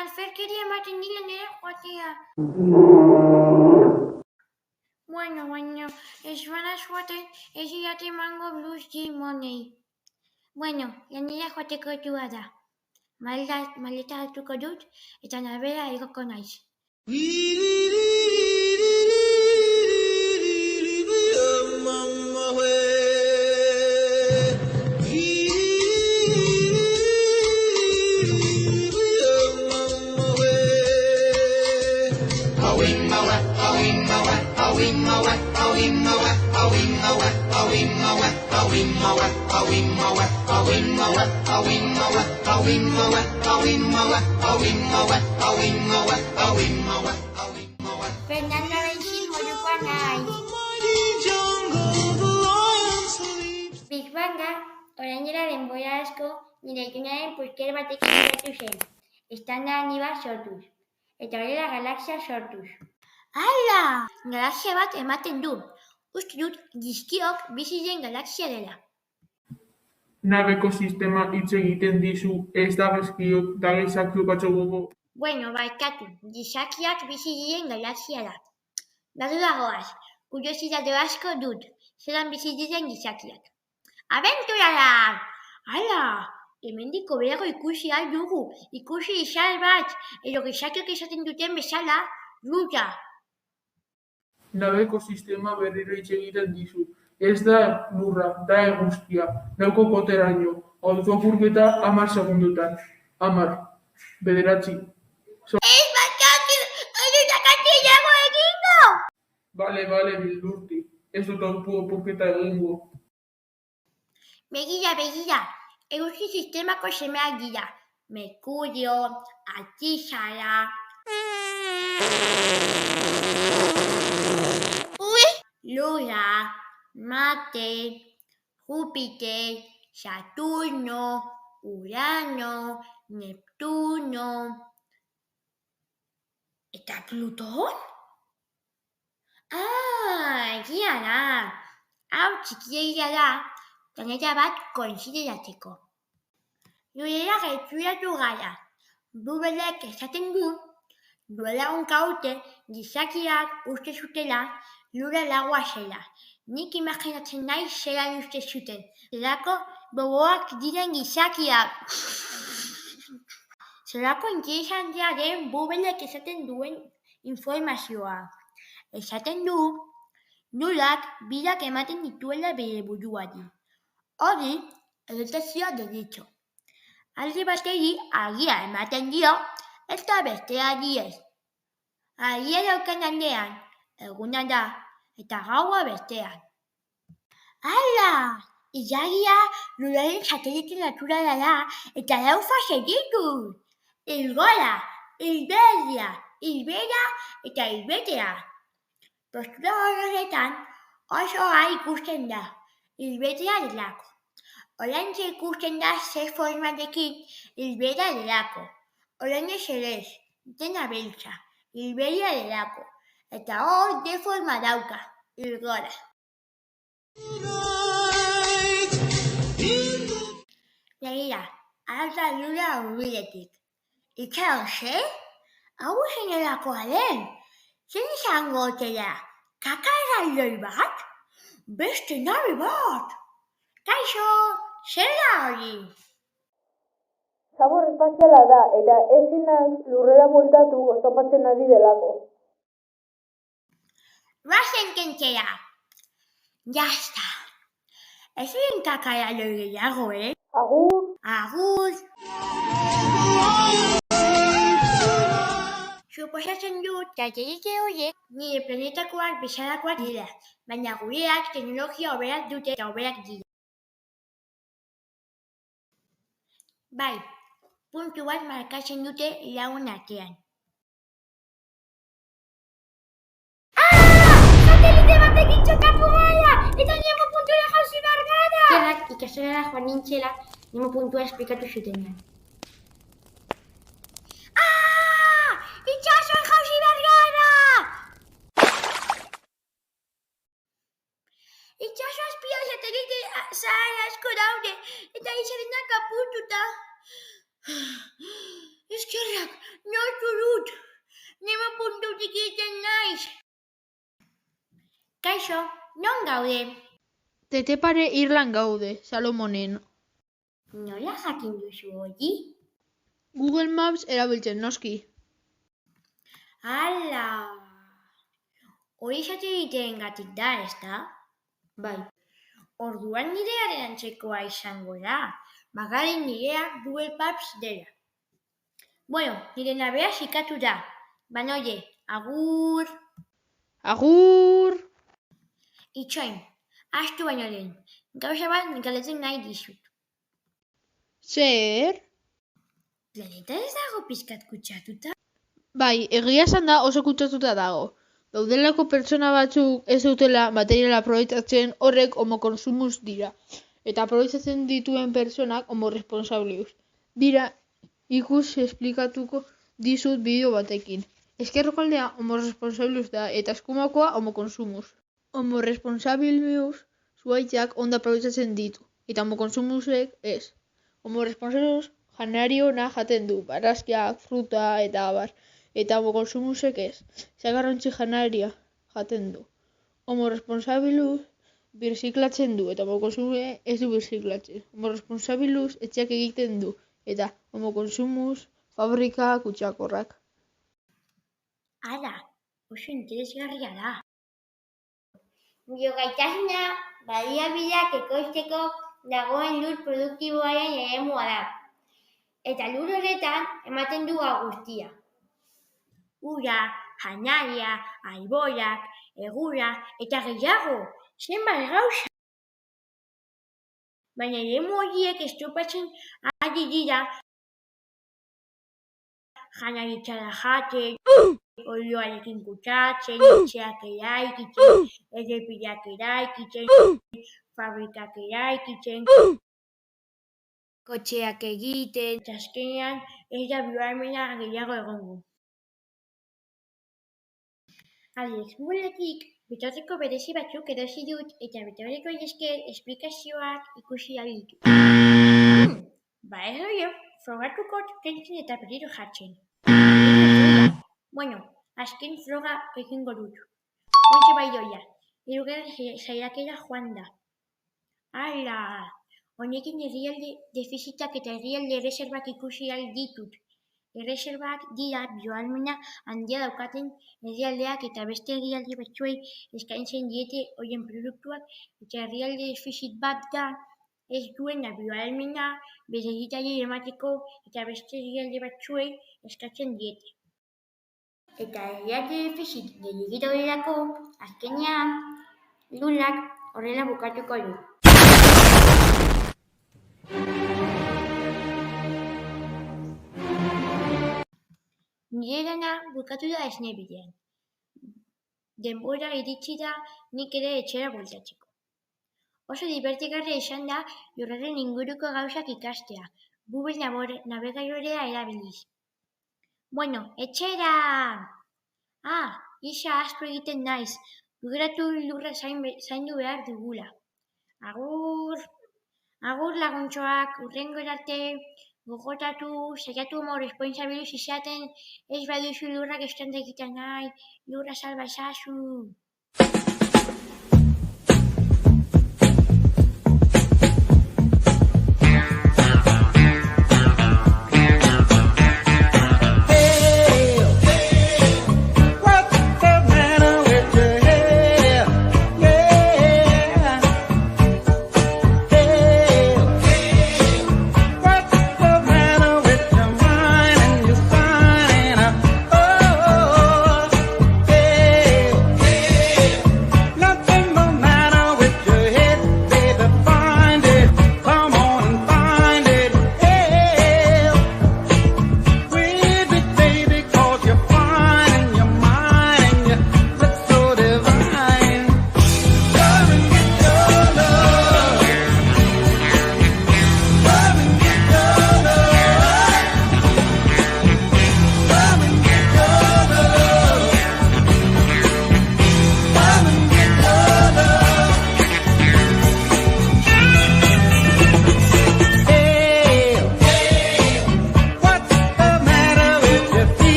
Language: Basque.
Alferkeria ematen dila nire joatea. Bueno, ez bana joaten, ez irate emango blues monei. Bueno, lanera joateko etua da. Maleta hartuko dut, eta nabera igoko naiz. Fernando Benxin modukoa naiz. Big Banga, orainera denbora asko, nire itunaren pusker batekin geratu zen. Estanda handi bat sortuz. Eta horrela galaxia sortuz. Hala! Galaxia bat ematen du. Uste dut, gizkiok bizi den galaxia dela. Nabeko sistema hitz egiten dizu, ez da gezkiok da gizakiok atxogugu. Bueno, barkatu, gizakiak bizi diren galaxia da. Badura goaz, kuriositate asko dut, zelan bizi diren gizakiak. Abenturara! Hala! Hemendiko berago ikusi aldugu, ikusi izan bat, edo gizakiok esaten duten bezala, lurra. Nabeko sistema berriro hitz egiten dizu, ez da lurra, da eguzkia, nauko koteraino, autokurketa 10 segundutan. 10, 9, Ez bakatu, hori da kastillago egingo! Bale, bildurti, ez dut autokurketa egingo. Begira, eguzki sistemako semeak dira. Merkurio, Altizara... Lura, Marte, Júpiter, Saturno, Urano, Neptuno... Eta Pluton? Egia da. Hau txikia da, planeta bat konsideratzeko. Lurera gerturatu gara. Bubelek esaten du, duela urte gizakiak uste zutela lura lagoa zela. Nik imaginatzen nahi zelan uste zuten. Zelako boboak diren gizakiak. Zelako interesantea den Bubelek esaten duen informazioa. Esaten du, lurak bidak ematen dituela bere buruari. Hori, erotazioa deritxo. Alde bateri argia ematen dio, eta besteari ez. Argia daukan aldean, eguna da, eta gaua bestean. Hala! Ilagia luraren satelite naturala da, eta 4 fase ditu. Ilgora, ilberria, ilbera eta ilbetea. Postura horretan oso ikusten da, ilbetea delako. Oraintxe ikusten da zer formatekin ilbera delako. Oraintxe ere ez, dena beltza, ilberia delako. Eta hor de forma dauka, ilgora. Begira, alta lura hurbiletik. Itxaron ze? Hau zenelakoa den? Zer izango otela? Kaka erraldoi bat? Beste nabe bat? Kaixo, zer da hori? Zabor espaziala da, eta ezin naiz lurrera bueltatu oztopatzen ari delako. Bazen kentzera. Jazta. Ez ziren kaka erraldoi gehiago, Agur! Agur! Suposatzen dut, satelite horiek nire planetakoak bezalakoak dira, baina gureak teknologia hoberak dute eta hoberak dira. Bai, puntu bat markatzen dute lagun artean. Satelite batekin txokatu gara! Eta nemo puntura jauzi behar gara! Zerak ikastolara joan nintzela, nemo puntua esplikatu zutenean. Itxasoan jauzi behar gara! Itxaso azpian satelite zahar asko daude, eta izarenak apurtuta. Eskerrak, pozik egiten naiz. Kaixo, non gaude? Tete pare Irlan gaude, Salomonen. Nola jakin duzu hori? Google Maps erabiltzen noski. Ala! Hori sateliteengatik da, ezta? Bai. Orduan nirearen antzekoa izango da. Bakarrik nirea Google Maps dela. Bueno, nire nabea xikatu da. Baina oie, agur! Agur! Itxoin, astu baino lehen. Gauza bat galetzen nahi dizut. Zer? Planeta ez dago pizkat kutsatuta? Bai, egia esan da oso kutsatuta dago. Daudelako pertsona batzuk ez dutela materiala aprobetxatzen horrek homokonsumus dira. Eta aprobetxatzen dituen pertsonak homoresponsableus. Dira, ikus esplikatuko dizut bideo batekin. Ezkerrokaldea homoresponsableus da eta eskumakoa homokonsumus. Homoresponsableus zuaitzak ondo aprobetxatzen ditu. Eta homokonsumusek ez. Homoresponsableus janariona jaten du, barazkiak, fruta eta abar. Eta homokonsumusek ez. Zagarrontzi janaria jaten du. Homoresponsableus birziklatzen du eta homokonsumusek ez du birziklatzen. Homoresponsableus etxeak egiten du eta homokonsumus fabrika kutsakorrak. Ara, oso interesgarria da. Biogaitasuna baliabideak ekoizteko dagoen lur produktiboaren eremua da. Eta lur horretan ematen du guztia. Ura, janaria, alborak, egura eta gehiago. Zenbat gauza! Baina eremu horiek estropatzen ari dira janaritxara jaten, olioarekin kutsatzen, etxeak eraikitzen, errepideak eraikitzen, fabrikak eraikitzen, kotxeak egiten, eta azkenean ez da bioahalmena gehiago egongo. AliExpressek bitarteko berezi batzuk erosi dut eta bitartekoei esker esplikazioak ikusi ahal ditut. Ba ez hori, frogatuko kentzen eta berriro jartzen. Bueno, azken froga egingo dut. Ontxe bai doia, hirugarren saiakera joan da. Ala, honekin herrialde defizitak eta herrialde erreserbak ikusi ahal ditut. Erreserbak dira bioahalmena handia daukaten herrialdeak eta beste herrialde batzuei eskaintzen diete horien produktuak eta herrialde defizit bat da ez duena bioahalmena bere herritarrei emateko eta beste herrialde batzuei eskatzen diete. Eta herrialde defizit gehiegi daudelako azkenean lunak horrela bukatuko du. Nire lana bukatu da esne bidean. Denbora iritsi da nik ere etxera bueltatzeko. Oso dibertigarria izan da lurraren inguruko gauzak ikastea, Google nabegailorea erabiliz. Bueno, etxera! Isa asko egiten naiz, guguratu lurra zaindu behar dugula. Agur laguntxoak, hurrengo arte, gogotatu, saiatu homoresponsableus izaten, ez baduzu lurrak estanda egiten nahi, lurra salba ezazu.